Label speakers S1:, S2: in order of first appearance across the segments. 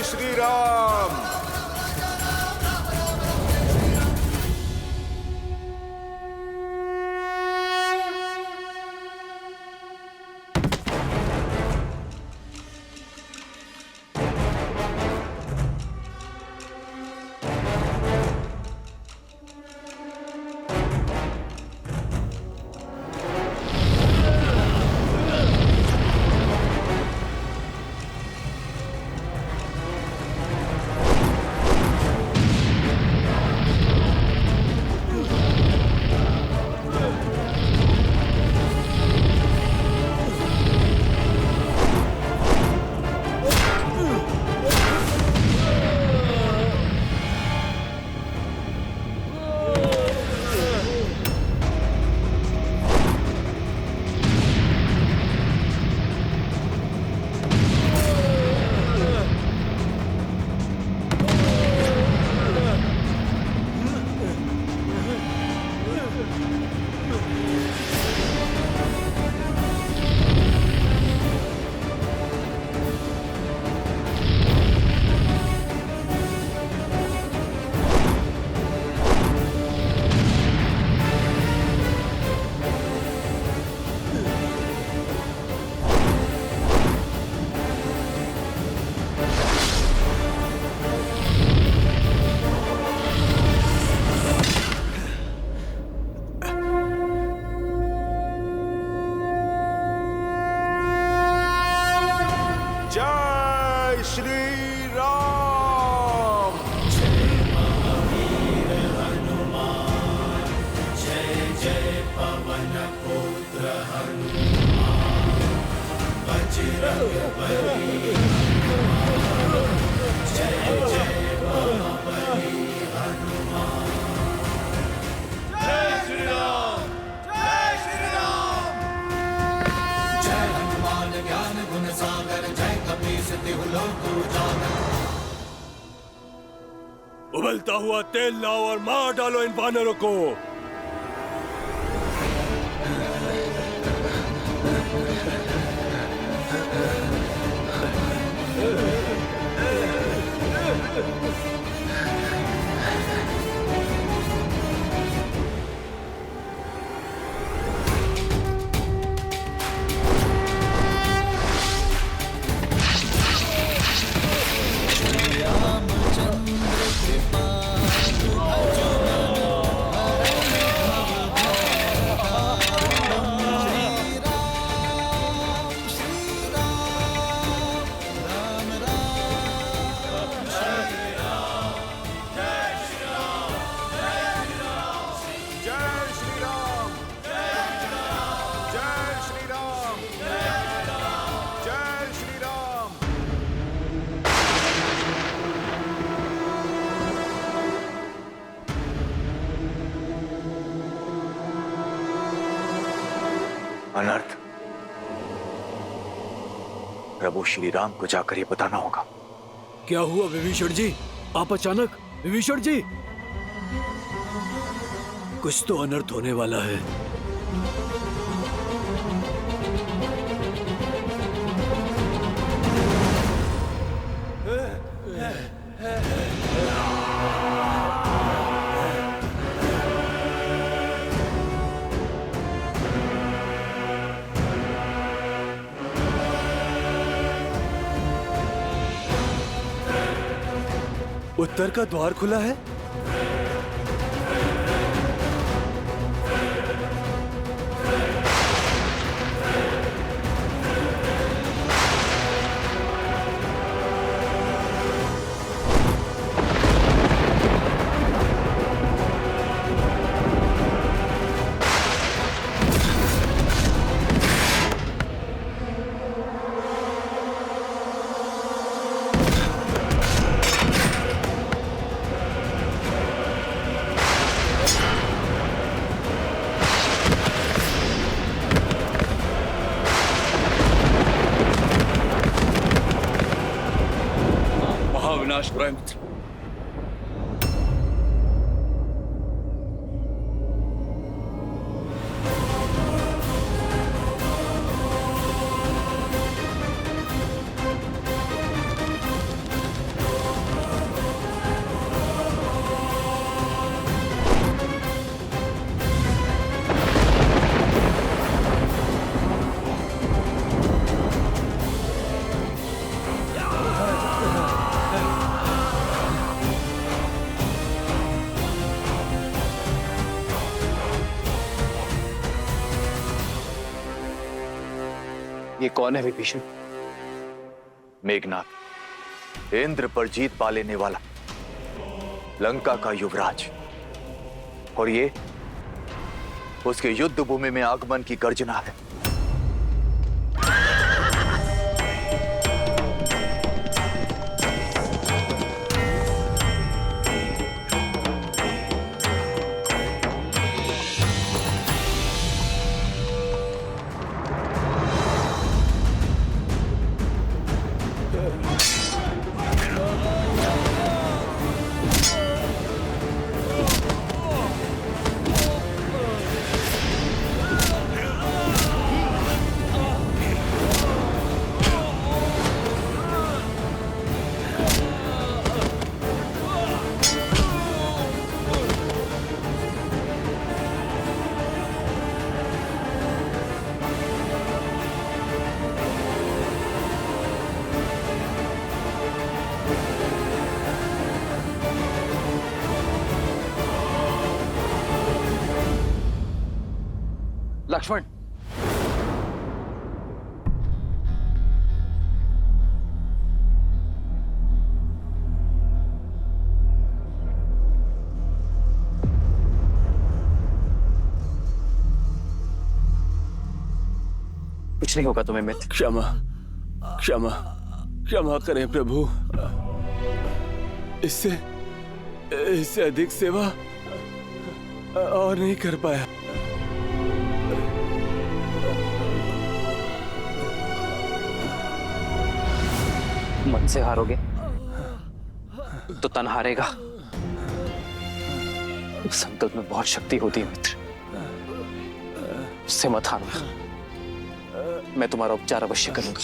S1: श्री राम। जय श्री राम।
S2: जय महावीर हनुमान, जय जय पवन पुत्र हनुमान, बजरंग बली हनुमान, जय जय महाबली हनुमान। जय श्री राम, जय श्री राम। जय हनुमान ज्ञान गुण सागर, जय कपीस तिहु लोक उजागर।
S3: उबलता हुआ तेल लाओ और मार डालो इन वानरों को।
S4: अनर्थ प्रभु श्री राम को जाकर ये बताना होगा।
S3: क्या हुआ विभीषण जी? आप अचानक? विभीषण जी, कुछ तो अनर्थ होने वाला है। उत्तर का द्वार खुला है।
S5: महाविनाश ग्रंथ। ये कौन है विभीषण?
S4: मेघनाथ, इंद्र पर जीत पा लेने वाला लंका का युवराज। और ये उसके युद्ध भूमि में आगमन की गर्जना है।
S5: लक्ष्मण, कुछ नहीं होगा तुम्हें मित्र।
S3: क्षमा क्षमा क्षमा करें प्रभु। इससे अधिक सेवा और नहीं कर पाया।
S5: मन से हारोगे तो तन हारेगा। उस संकल्प में बहुत शक्ति होती है मित्र, उससे मत हारना। मैं तुम्हारा उपचार अवश्य करूंगा।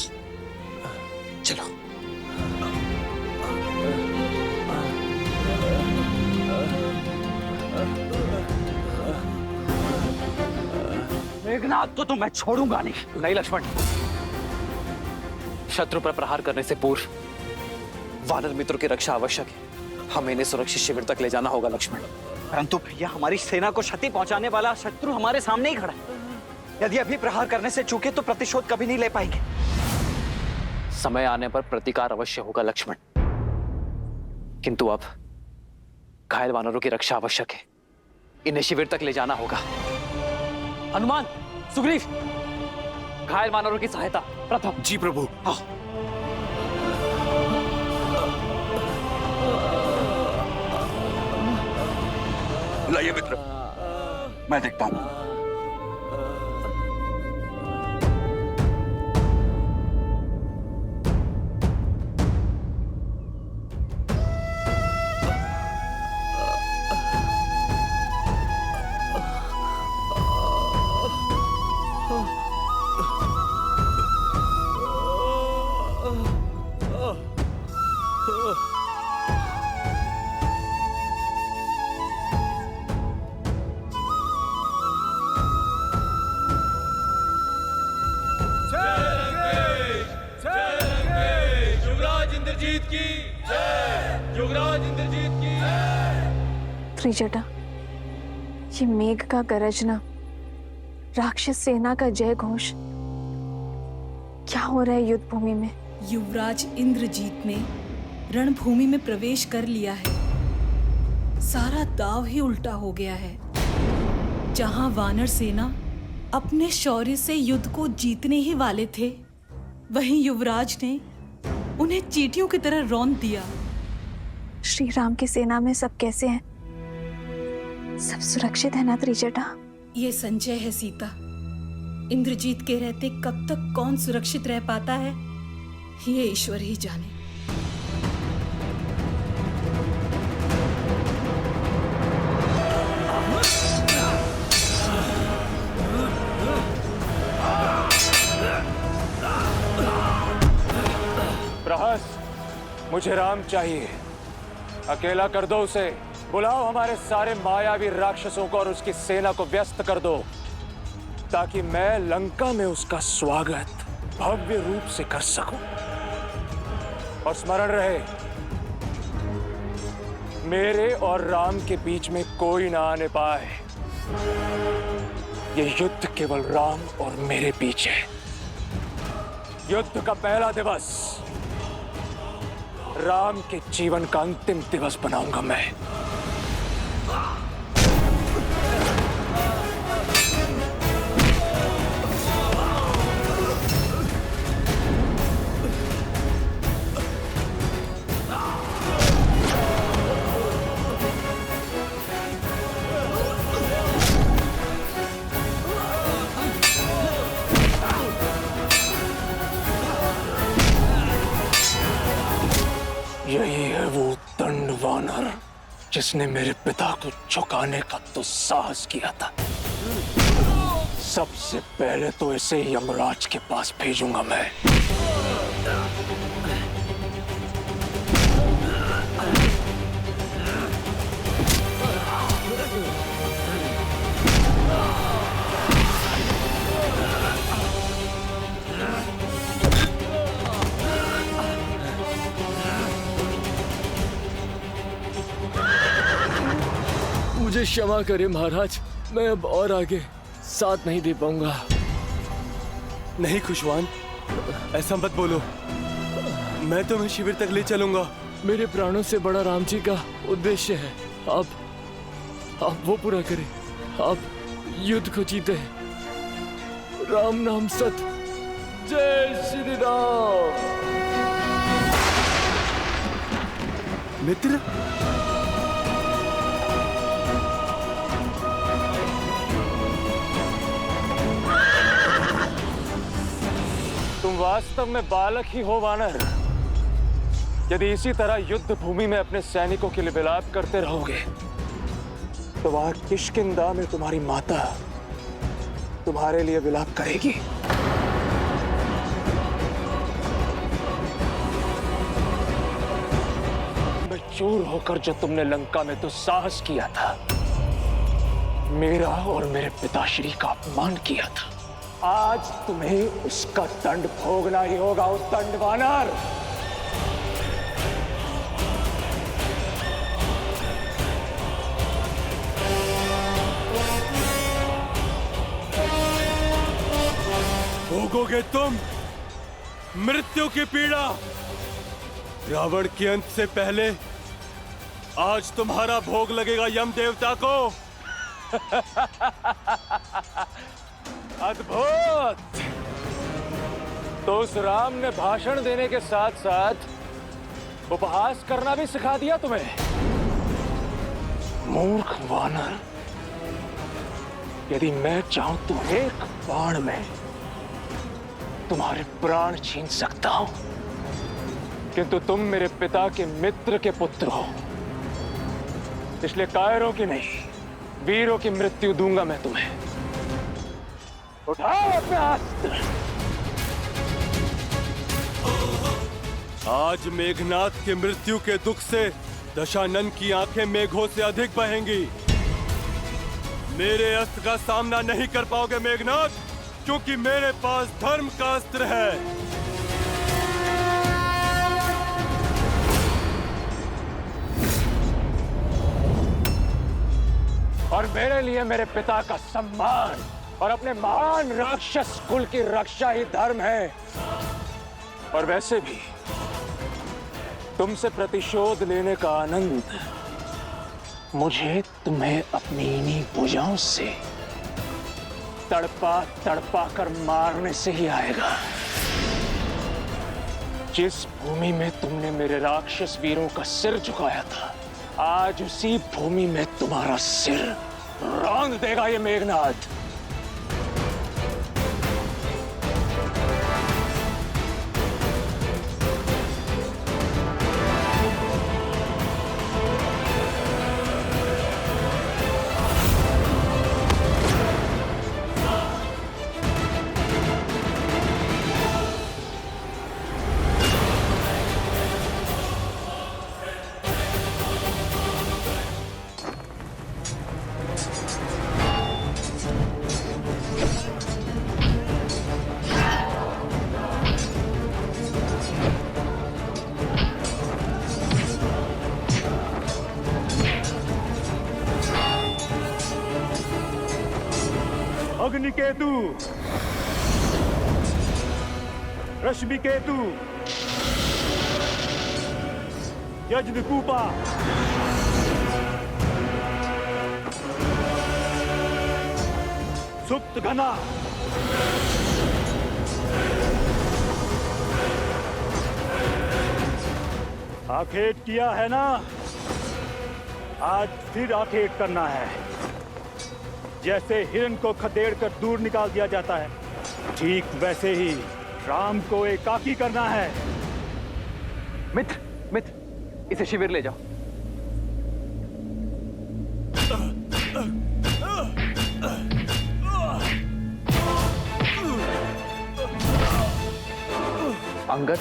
S5: चलो। मेघनाथ को तो मैं छोड़ूंगा नहीं। नहीं लक्ष्मण, शत्रु पर प्रहार करने से पूर्व वानर मित्रों की रक्षा आवश्यक है। हमें इन्हें सुरक्षित शिविर तक ले जाना होगा लक्ष्मण।
S6: परंतु भैया, हमारी सेना को क्षति पहुंचाने वाला शत्रु हमारे सामने ही खड़ा है। यदि अभी प्रहार करने से चूके तो प्रतिशोध कभी नहीं ले पाएंगे।
S5: समय आने पर प्रतिकार अवश्य होगा लक्ष्मण, किंतु अब घायल वानरों की रक्षा आवश्यक है। इन्हें शिविर तक ले जाना होगा। हनुमान, सुग्रीव, घायल वानरों की सहायता प्रथम।
S3: जी प्रभु।
S5: हाँ।
S4: लाइए मित्र, मैं देखता हूं।
S7: त्रिजटा, ये मेघ का गरजना, राक्षस सेना का जय घोष, क्या हो रहा है युद्ध भूमि में?
S8: युवराज इंद्रजीत ने रणभूमि में प्रवेश कर लिया है। सारा दाव ही उल्टा हो गया है। जहां वानर सेना अपने शौर्य से युद्ध को जीतने ही वाले थे, वहीं युवराज ने उन्हें चींटियों की तरह रौंद दिया।
S7: श्री राम की सेना में सब कैसे हैं? सब सुरक्षित है ना त्रिजटा?
S8: ये संचय है सीता। इंद्रजीत के रहते कब तक कौन सुरक्षित रह पाता है, ये ईश्वर ही जाने।
S9: प्रहस, मुझे राम चाहिए। अकेला कर दो उसे। बुलाओ हमारे सारे मायावी राक्षसों को और उसकी सेना को व्यस्त कर दो, ताकि मैं लंका में उसका स्वागत भव्य रूप से कर सकूं। और स्मरण रहे, मेरे और राम के बीच में कोई ना आने पाए। ये युद्ध केवल राम और मेरे बीच है। युद्ध का पहला दिवस राम के जीवन का अंतिम दिवस बनाऊंगा मैं। यही है वो दंड वानर जिसने मेरे पिता को झुकाने का तो साहस किया था। सबसे पहले तो इसे यमराज के पास भेजूंगा मैं।
S3: मुझे क्षमा करें महाराज, मैं अब और आगे साथ नहीं दे पाऊंगा।
S10: नहीं खुशवान, ऐसा मत बोलो। मैं तुम्हें शिविर तक ले चलूंगा।
S3: मेरे प्राणों से बड़ा राम जी का उद्देश्य है। आप वो पूरा करें। आप युद्ध को जीते। राम नाम सत। जय श्री राम।
S10: मित्र,
S9: तुम वास्तव में बालक ही हो वानर। यदि इसी तरह युद्ध भूमि में अपने सैनिकों के लिए विलाप करते रहोगे तो वहां किष्किंधा में तुम्हारी माता तुम्हारे लिए विलाप करेगी। मैं चूर होकर जो तुमने लंका में तो साहस किया था, मेरा और मेरे पिताश्री का अपमान किया था, आज तुम्हें उसका दंड भोगना ही होगा। उस दंड वानर,
S10: भोगोगे तुम मृत्यु की पीड़ा। रावण के अंत से पहले आज तुम्हारा भोग लगेगा यम देवता को।
S9: अद्भुत! तो उस राम ने भाषण देने के साथ साथ उपहास करना भी सिखा दिया तुम्हें। मूर्ख वानर, यदि मैं चाहूं तो एक बाण में तुम्हारे प्राण छीन सकता हूं, किंतु तुम मेरे पिता के मित्र के पुत्र हो, इसलिए कायरों की नहीं, वीरों की मृत्यु दूंगा मैं तुम्हें। उठाओ अपने अस्त्र।
S10: आज मेघनाथ के मृत्यु के दुख से दशानन की आंखें मेघों से अधिक बहेंगी। मेरे अस्त्र का सामना नहीं कर पाओगे मेघनाथ, क्योंकि मेरे पास धर्म का अस्त्र है।
S9: और मेरे लिए मेरे पिता का सम्मान और अपने महान राक्षस कुल की रक्षा ही धर्म है। और वैसे भी तुमसे प्रतिशोध लेने का आनंद मुझे तुम्हें अपनी इन्हीं भुजाओं से तड़पा तड़पा कर मारने से ही आएगा। जिस भूमि में तुमने मेरे राक्षस वीरों का सिर झुकाया था, आज उसी भूमि में तुम्हारा सिर रौंद देगा ये मेघनाथ।
S10: अग्निकेतु, रश्मिकेतु, यज्ञकूपा, सुप्त घना, आखेट किया है ना, आज फिर आखेट करना है। जैसे हिरण को खदेड़ कर दूर निकाल दिया जाता है, ठीक वैसे ही राम को एकाकी करना है।
S5: मित्र, इसे शिविर ले जाओ। अंगद,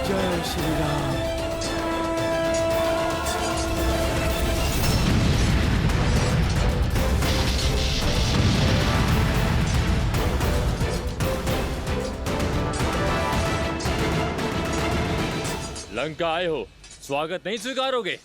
S3: जय श्री राम।
S11: लंका आए हो, स्वागत नहीं स्वीकारोगे?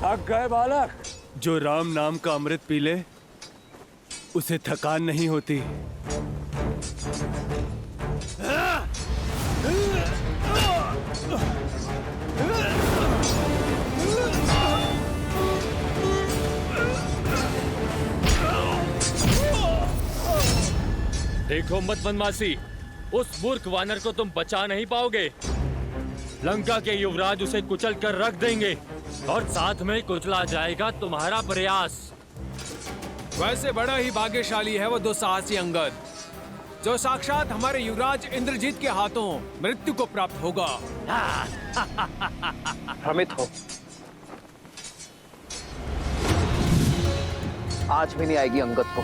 S9: थक गए बालक?
S10: जो राम नाम का अमृत पी ले, उसे थकान नहीं होती।
S11: देखो मत बनवासी, उस मूर्ख वानर को तुम बचा नहीं पाओगे। लंका के युवराज उसे कुचल कर रख देंगे और साथ में कुचला जाएगा तुम्हारा प्रयास।
S12: वैसे बड़ा ही भाग्यशाली है वो दुस्साहसी अंगद, जो साक्षात हमारे युवराज इंद्रजीत के हाथों मृत्यु को प्राप्त होगा।
S5: भ्रमित हो, आज भी नहीं आएगी अंगद को।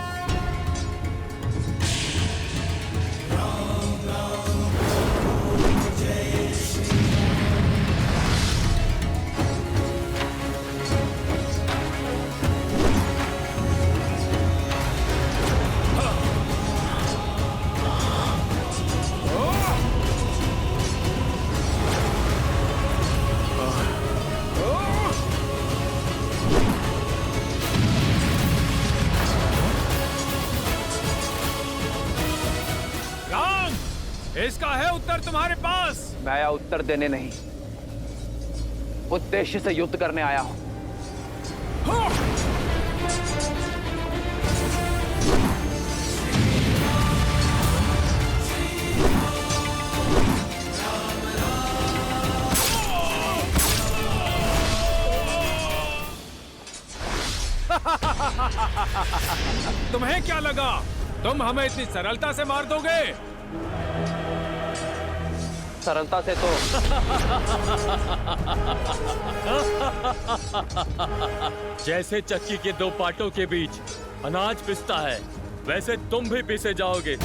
S12: इसका है उत्तर तुम्हारे पास?
S5: मैं आया उत्तर देने नहीं, उद्देश्य से युद्ध करने आया हूं।
S12: तुम्हें क्या लगा तुम हमें इतनी सरलता से मार दोगे?
S5: सरलता से तो
S11: जैसे चक्की के दो पाटों के बीच अनाज पिसता है, वैसे तुम भी पिसे जाओगे।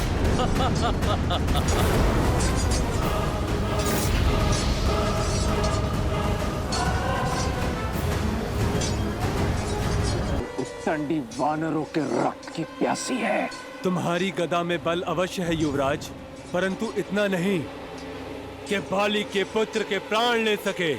S9: चंडी वानरों के रक्त की प्यासी है।
S10: तुम्हारी गदा में बल अवश्य है युवराज, परंतु इतना नहीं कि बाली के पुत्र के प्राण ले सके।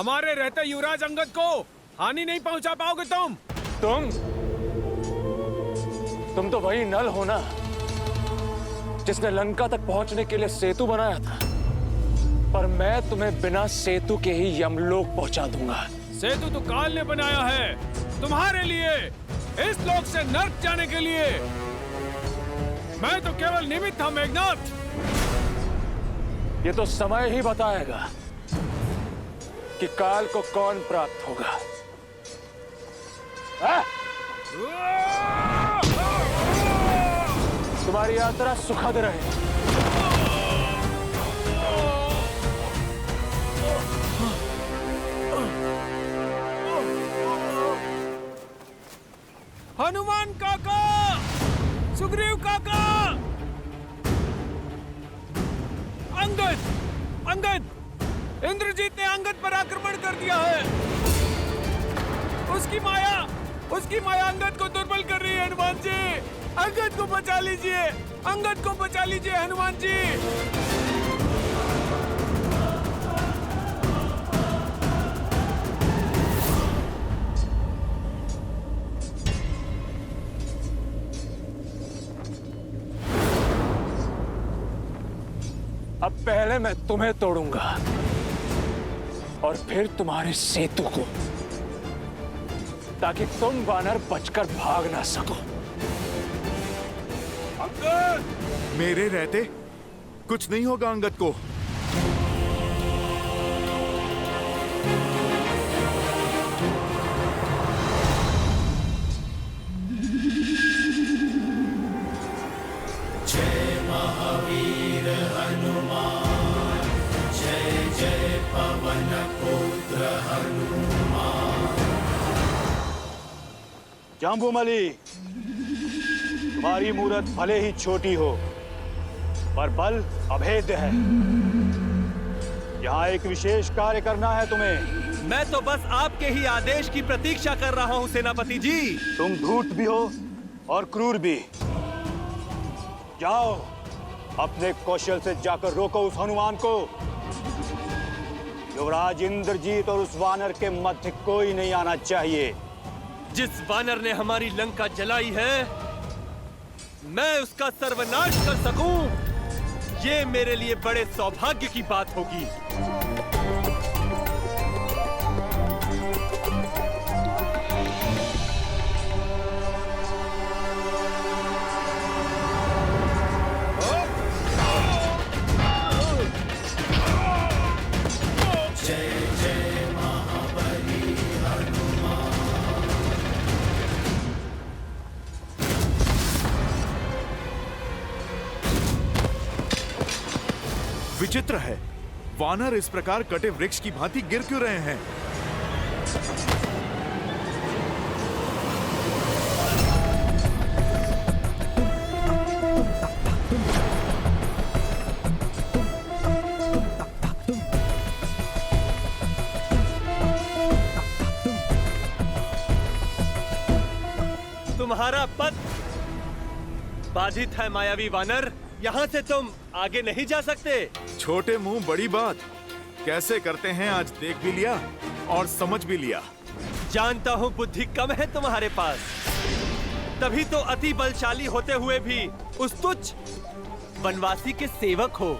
S12: हमारे रहते युवराज अंगद को हानि नहीं पहुंचा पाओगे तुम।
S9: तुम तो वही नल हो ना जिसने लंका तक पहुंचने के लिए सेतु बनाया था, पर मैं तुम्हें बिना सेतु के ही यमलोक पहुंचा दूंगा।
S12: सेतु तो काल ने बनाया है तुम्हारे लिए, इस लोक से नर्क जाने के लिए। मैं तो केवल निमित्त था मेघनाथ।
S9: ये तो समय ही बताएगा कि काल को कौन प्राप्त होगा। तुम्हारी यात्रा सुखद रहे।
S12: हनुमान काका, सुग्रीव काका, अंगद, इंद्रजीत ने अंगद पर आक्रमण कर दिया है। उसकी माया अंगद को दुर्बल कर रही है। हनुमान जी, अंगद को बचा लीजिए, अंगद को बचा लीजिए हनुमान जी।
S9: अब पहले मैं तुम्हें तोड़ूंगा और फिर तुम्हारे सेतु को, ताकि तुम वानर बचकर भाग ना सको।
S1: मेरे रहते कुछ नहीं होगा अंगद को।
S2: जय महावीर हनुमान, जय जय पवन पुत्र हनुमान।
S10: जाम्बूमलि, तुम्हारी मूरत भले ही छोटी हो, पर बल अभेद्य है। यहाँ एक विशेष कार्य करना है तुम्हें।
S13: मैं तो बस आपके ही आदेश की प्रतीक्षा कर रहा हूँ सेनापति जी।
S10: तुम धूर्त भी हो और क्रूर भी। जाओ, अपने कौशल से जाकर रोको उस हनुमान को। युवराज इंद्रजीत और उस वानर के मध्य कोई नहीं आना चाहिए।
S13: जिस वानर ने हमारी लंका जलाई है, मैं उसका सर्वनाश कर सकूं, ये मेरे लिए बड़े सौभाग्य की बात होगी।
S1: विचित्र है, वानर इस प्रकार कटे वृक्ष की भांति गिर क्यों रहे हैं?
S13: तुम्हारा पथ बाधित है मायावी वानर। यहाँ से तुम आगे नहीं जा सकते।
S1: छोटे मुंह बड़ी बात कैसे करते हैं, आज देख भी लिया और समझ भी लिया।
S13: जानता हूँ बुद्धि कम है तुम्हारे पास, तभी तो अति बलशाली होते हुए भी उस तुच्छ वनवासी के सेवक हो।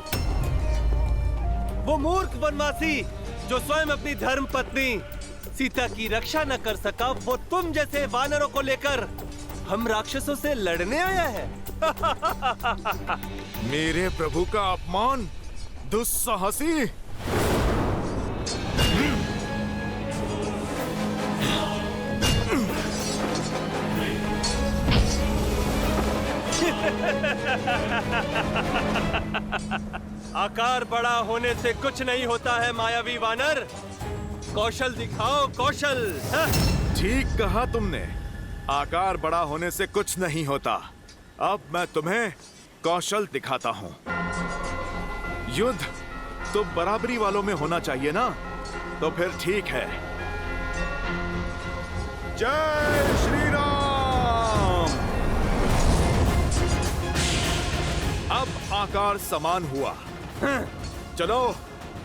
S13: वो मूर्ख वनवासी जो स्वयं अपनी धर्म पत्नी सीता की रक्षा न कर सका, वो तुम जैसे वानरों को लेकर हम राक्षसों से लड़ने आया है।
S1: मेरे प्रभु का अपमान, दुस्साहसी।
S13: आकार बड़ा होने से कुछ नहीं होता है मायावी वानर। कौशल दिखाओ, कौशल।
S1: ठीक कहा तुमने, आकार बड़ा होने से कुछ नहीं होता। अब मैं तुम्हें कौशल दिखाता हूं। युद्ध तो बराबरी वालों में होना चाहिए ना, तो फिर ठीक है। जय श्री राम। अब आकार समान हुआ। चलो,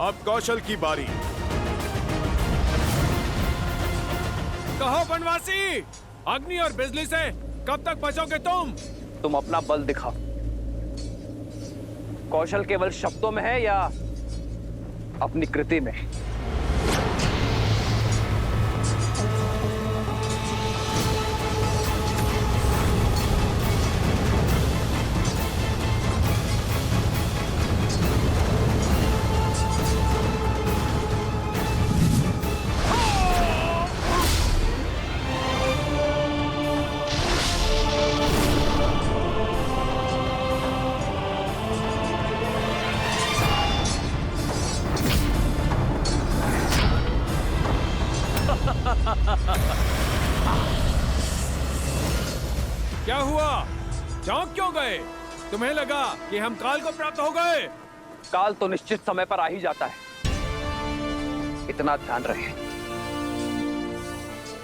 S1: अब कौशल की बारी।
S12: कहो वनवासी, अग्नि और बिजली से कब तक बचोगे
S5: तुम अपना बल दिखाओ। कौशल केवल शब्दों में है या अपनी कृति में?
S12: क्या हुआ? चौंक क्यों गए? तुम्हें लगा कि हम काल को प्राप्त हो गए?
S5: काल तो निश्चित समय पर आ ही जाता है। इतना ध्यान रहे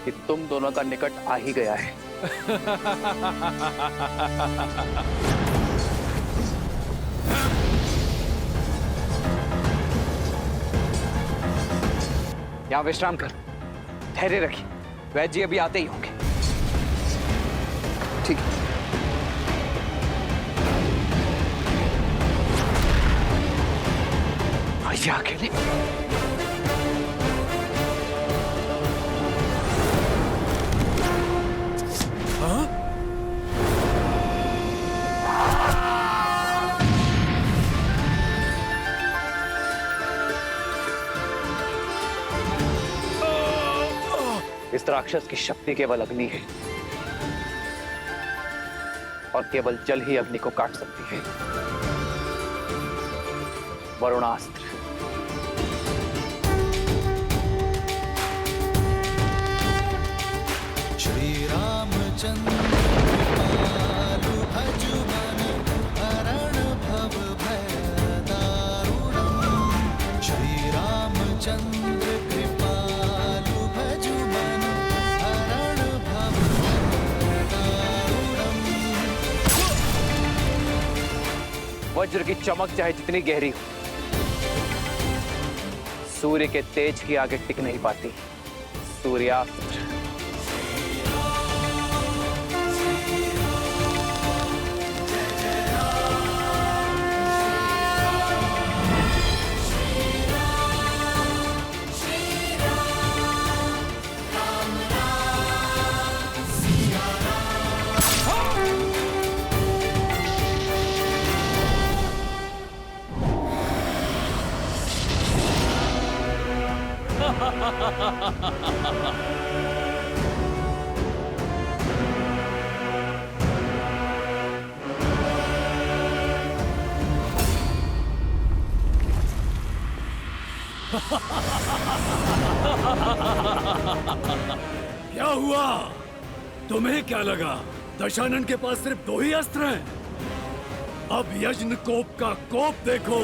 S5: कि तुम दोनों का निकट आ ही गया है। यहां विश्राम कर, धैर्य रखिए, वैद्य जी अभी आते ही होंगे। ठीक है। आइए अकेले।
S12: हाँ?
S5: इस राक्षस की शक्ति केवल अग्नि है और केवल जल ही अग्नि को काट सकती है। वरुणास्त्र।
S2: श्री रामचंद्र कृपालु भजु मन हरण भव भय दारुणम्। श्री रामचंद्र कृपालु भजु मन हरण भव भय दारुणम्।
S5: वज्र की चमक चाहे जितनी गहरी हो, सूर्य के तेज की आगे टिक नहीं पाती। सूर्यास्त्र।
S10: क्या हुआ? तुम्हें क्या लगा दशानन के पास सिर्फ 2 ही अस्त्र हैं? अब यज्ञ कोप का कोप देखो।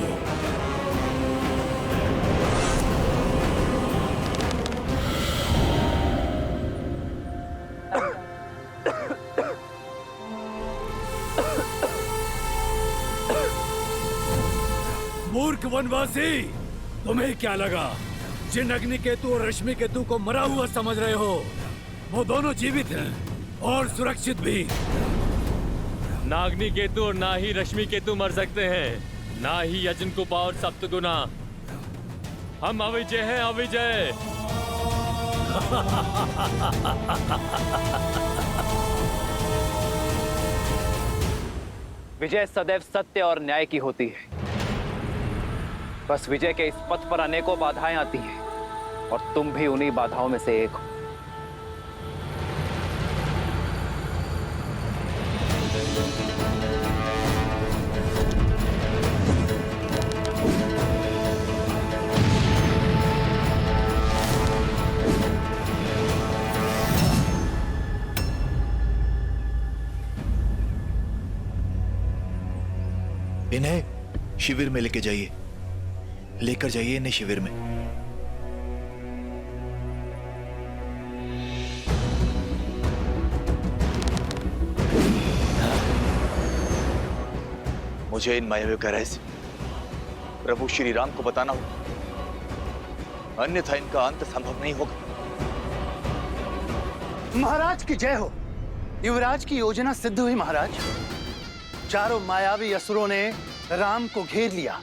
S10: मूर्ख वनवासी, तुम्हें क्या लगा जिन अग्नि केतु और रश्मि केतु को मरा हुआ समझ रहे हो, वो दोनों जीवित हैं और सुरक्षित भी।
S11: ना अग्नि केतु और ना ही रश्मि केतु मर सकते हैं, ना ही यजन कुपा और सप्तगुना। हम अविजय हैं, अविजय।
S5: विजय सदैव सत्य और न्याय की होती है। बस विजय के इस पथ पर अनेकों बाधाएं आती हैं और तुम भी उन्हीं बाधाओं में से एक हो।
S14: इन्हें शिविर में लेके जाइए, लेकर जाइए इन्हें शिविर में।
S4: मुझे इन मायावियों का रहस्य प्रभु श्री राम को बताना होगा, अन्यथा इनका अंत संभव नहीं होगा।
S15: महाराज की जय हो। युवराज की योजना सिद्ध हुई महाराज। चारों मायावी असुरों ने राम को घेर लिया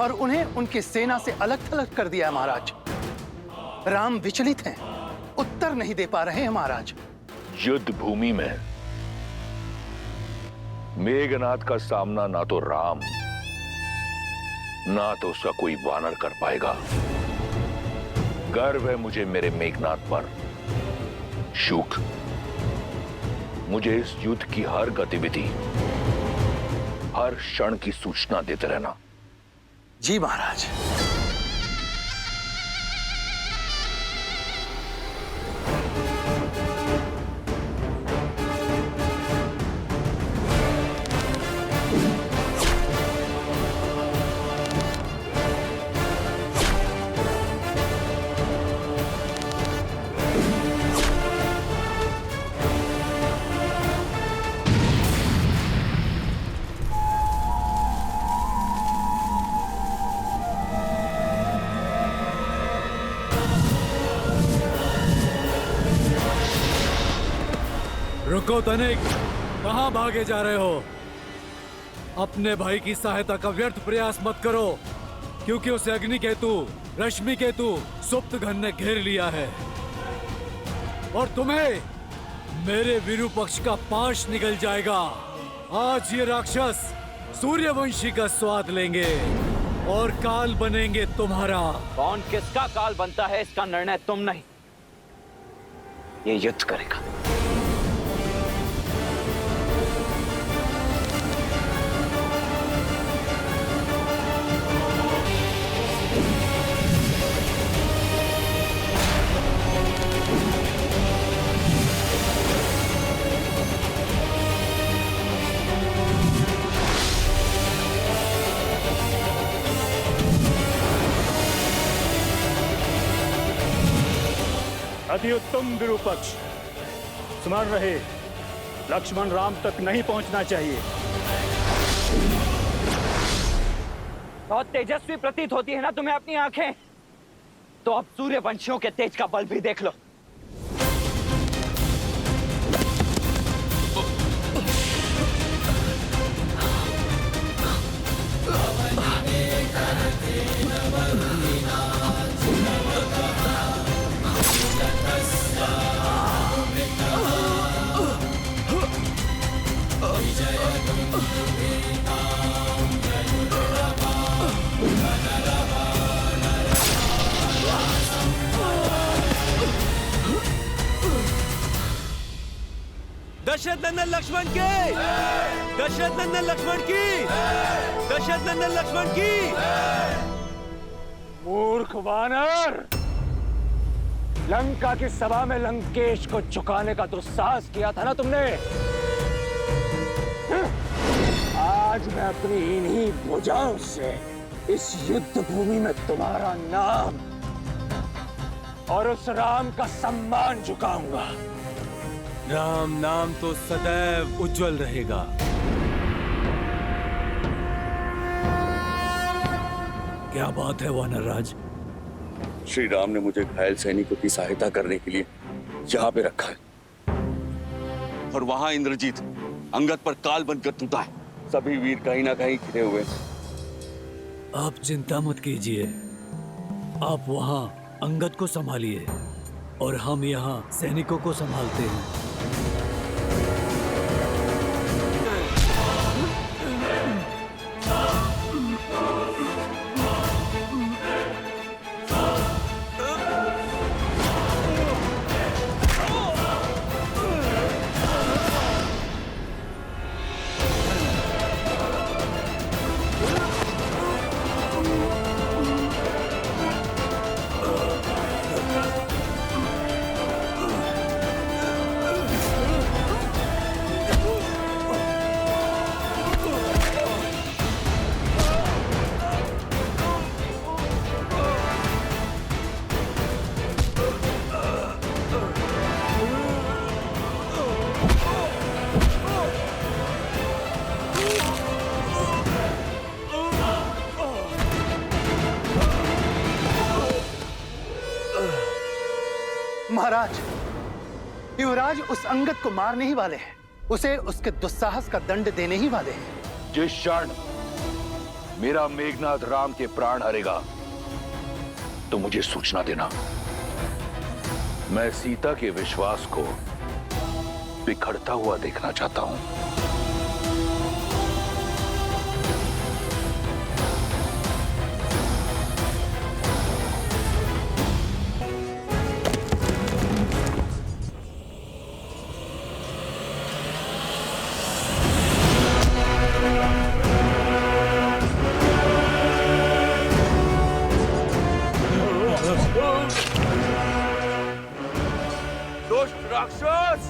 S15: और उन्हें उनकी सेना से अलग थलग कर दिया महाराज। राम विचलित हैं, उत्तर नहीं दे पा रहे हैं महाराज।
S16: युद्ध भूमि में मेघनाथ का सामना ना तो राम ना तो उसका कोई वानर कर पाएगा। गर्व है मुझे मेरे मेघनाथ पर। शुक, मुझे इस युद्ध की हर गतिविधि, हर क्षण की सूचना देते रहना।
S15: जी महाराज।
S12: रुको तनिक, कहां भागे जा रहे हो? अपने भाई की सहायता का व्यर्थ प्रयास मत करो, क्योंकि उसे अग्नि केतु, रश्मि केतु, सुप्त घन ने घेर लिया है और तुम्हें मेरे विरूपक्ष का पाश निकल जाएगा। आज ये राक्षस सूर्यवंशी का स्वाद लेंगे और काल बनेंगे तुम्हारा।
S6: कौन किसका काल बनता है इसका निर्णय तुम नहीं, ये युद्ध करेगा।
S10: अति उत्तम विरूपक्ष, स्मरण रहे लक्ष्मण राम तक नहीं पहुंचना चाहिए।
S6: बहुत तेजस्वी प्रतीत होती है ना तुम्हें अपनी आंखें, तो अब सूर्यवंशियों के तेज का बल भी देख लो।
S13: दशरथ नंदन लक्ष्मण की, दशरथ नंदन लक्ष्मण की, दशरथ नंदन लक्ष्मण की।
S9: मूर्ख वानर, लंका की सभा में लंकेश को झुकाने का दुस्साहस किया था ना तुमने। आज मैं अपनी इन्हीं भुजाओं से इस युद्ध भूमि में तुम्हारा नाम और उस राम का सम्मान झुकाऊंगा।
S13: राम नाम तो सदैव उज्जवल रहेगा।
S10: क्या बात है वानरराज?
S17: श्री राम ने मुझे घायल सैनिकों की सहायता करने के लिए यहाँ पे रखा है और वहां इंद्रजीत अंगद पर काल बनकर टूटा है। सभी वीर कहीं ना कहीं घिरे हुए।
S10: आप चिंता मत कीजिए, आप वहां अंगद को संभालिए और हम यहाँ सैनिकों को संभालते हैं।
S15: महाराज, युवराज उस अंगद को मारने ही वाले हैं, उसे उसके दुस्साहस का दंड देने ही वाले हैं।
S16: जिस क्षण मेरा मेघनाद राम के प्राण हरेगा तो मुझे सूचना देना। मैं सीता के विश्वास को बिखरता हुआ देखना चाहता हूं।
S13: दुष्ट राक्षस!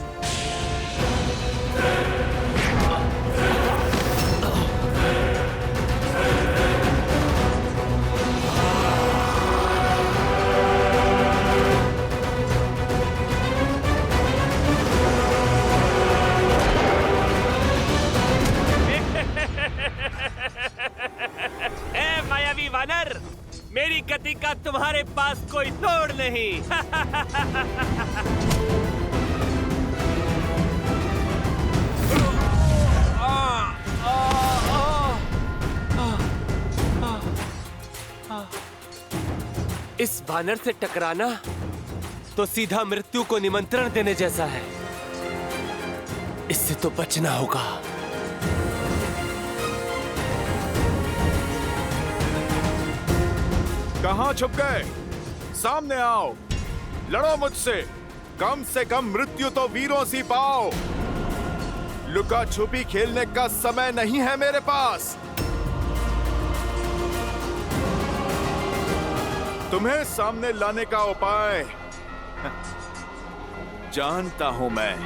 S18: ए मायावी वानर, मेरी गति का तुम्हारे पास कोई तोड़ नहीं। इस वानर से टकराना तो सीधा मृत्यु को निमंत्रण देने जैसा है। इससे तो बचना होगा।
S1: कहां छुप गए? सामने आओ, लड़ो मुझसे। कम से कम मृत्यु तो वीरों सी पाओ। लुका छुपी खेलने का समय नहीं है मेरे पास। तुम्हें सामने लाने का उपाय जानता हूं मैं।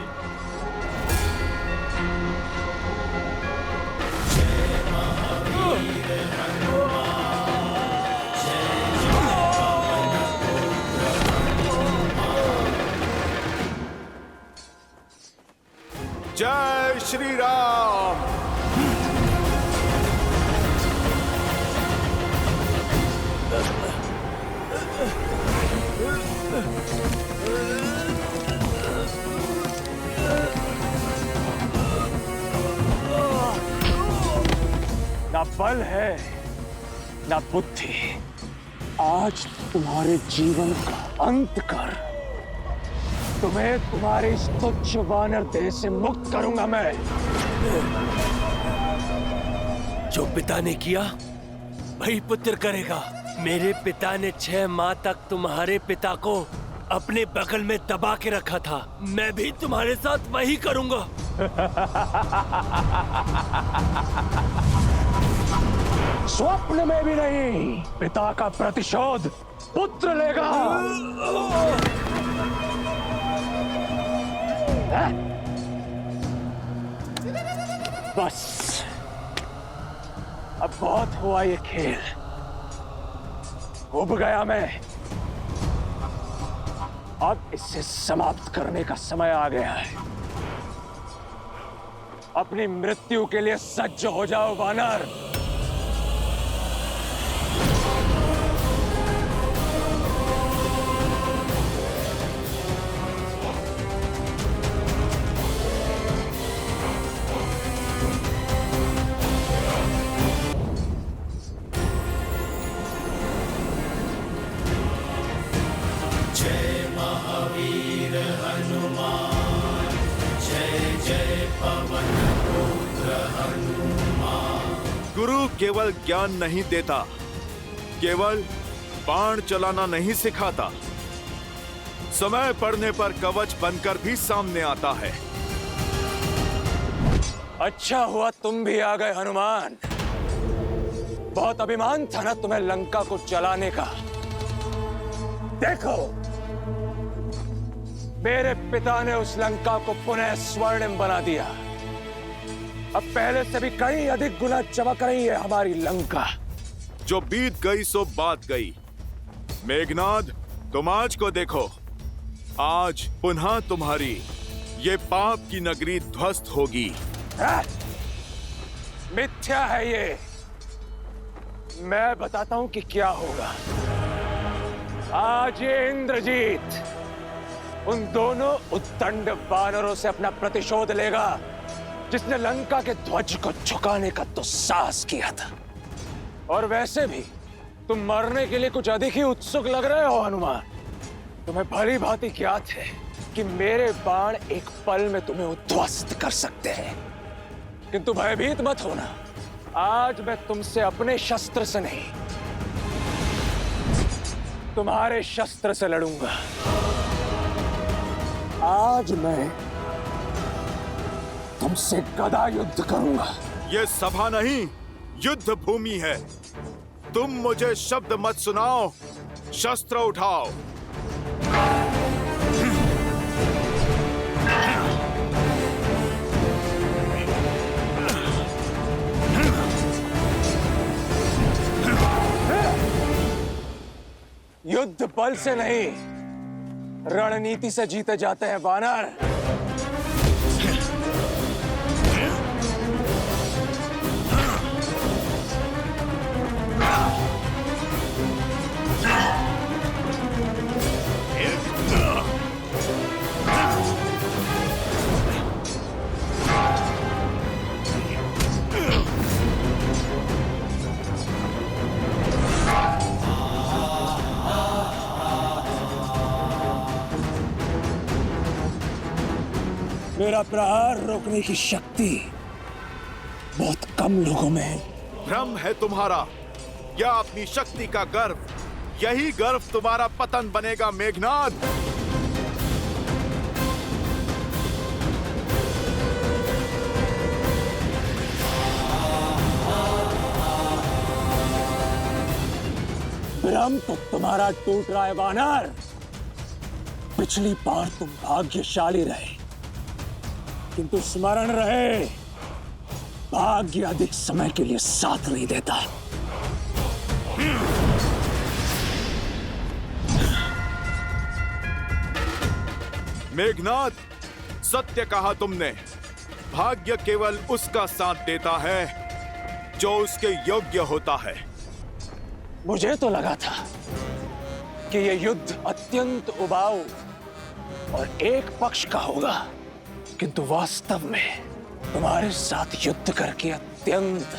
S1: जय श्री राम।
S9: ना बल है ना बुद्धि। आज तुम्हारे जीवन का अंत कर तुम्हें तुम्हारे इस तुच्छ वानर देह से मुक्त करूंगा मैं।
S18: जो पिता ने किया वही पुत्र करेगा। मेरे पिता ने 6 माह तक तुम्हारे पिता को अपने बगल में दबा के रखा था। मैं भी तुम्हारे साथ वही करूंगा।
S9: स्वप्न में भी नहीं। पिता का प्रतिशोध पुत्र लेगा। बस अब बहुत हुआ ये खेल। उब गया मैं। अब इसे समाप्त करने का समय आ गया है। अपनी मृत्यु के लिए सज्ज हो जाओ वानर।
S1: गुरु केवल ज्ञान नहीं देता, केवल बाण चलाना नहीं सिखाता, समय पड़ने पर कवच बनकर भी सामने आता है।
S9: अच्छा हुआ तुम भी आ गए हनुमान। बहुत अभिमान था ना तुम्हें लंका को जलाने का। देखो, मेरे पिता ने उस लंका को पुनः स्वर्णिम बना दिया। अब पहले से भी कहीं अधिक गुना चमक रही है हमारी लंका।
S1: जो बीत गई सो बात गई। मेघनाद, तुम आज को देखो। आज पुनः तुम्हारी ये पाप की नगरी ध्वस्त होगी।
S9: मिथ्या है ये। मैं बताता हूं कि क्या होगा। आज ये इंद्रजीत उन दोनों उद्दंड वानरों से अपना प्रतिशोध लेगा जिसने लंका के ध्वज को झुकाने का दुस्साहस किया था। और वैसे भी तुम मरने के लिए कुछ अधिक ही उत्सुक लग रहे हो हनुमान। तुम्हें भली भांति ज्ञात है कि मेरे बाण एक पल में तुम्हें उद्ध्वस्त कर सकते हैं, किंतु भयभीत मत होना। आज मैं तुमसे अपने शस्त्र से नहीं, तुम्हारे शस्त्र से लड़ूंगा। आज मैं तुमसे गदा युद्ध करूंगा।
S1: ये सभा नहीं, युद्ध भूमि है। तुम मुझे शब्द मत सुनाओ, शस्त्र उठाओ।
S9: युद्ध बल से नहीं, रणनीति से जीते जाते हैं वानर। मेरा प्रहार रोकने की शक्ति बहुत कम लोगों में है।
S1: भ्रम है तुम्हारा, या अपनी शक्ति का गर्व। यही गर्व तुम्हारा पतन बनेगा मेघनाद।
S9: भ्रम तो तुम्हारा टूट रहा है वानर। पिछली बार तुम भाग्यशाली रहे, किंतु स्मरण रहे, भाग्य अधिक समय के लिए साथ नहीं देता।
S1: मेघनाद, सत्य कहा तुमने। भाग्य केवल उसका साथ देता है जो उसके योग्य होता है।
S9: मुझे तो लगा था कि यह युद्ध अत्यंत उबाऊ और एक पक्ष का होगा, किंतु वास्तव में तुम्हारे साथ युद्ध करके अत्यंत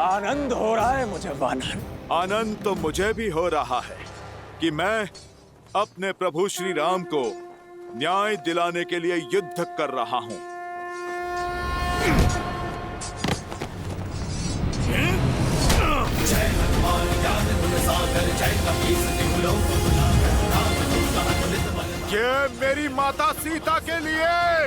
S9: आनंद हो रहा है मुझे वानर।
S1: आनंद तो मुझे भी हो रहा है कि मैं अपने प्रभु श्री राम को न्याय दिलाने के लिए युद्ध कर रहा हूं।
S2: जय हनुमान ज्ञान गुण सागर, जय कपीस तिहु लोक उजागर, राम दूत अतुलित बल।
S1: ये मेरी माता सीता के लिए।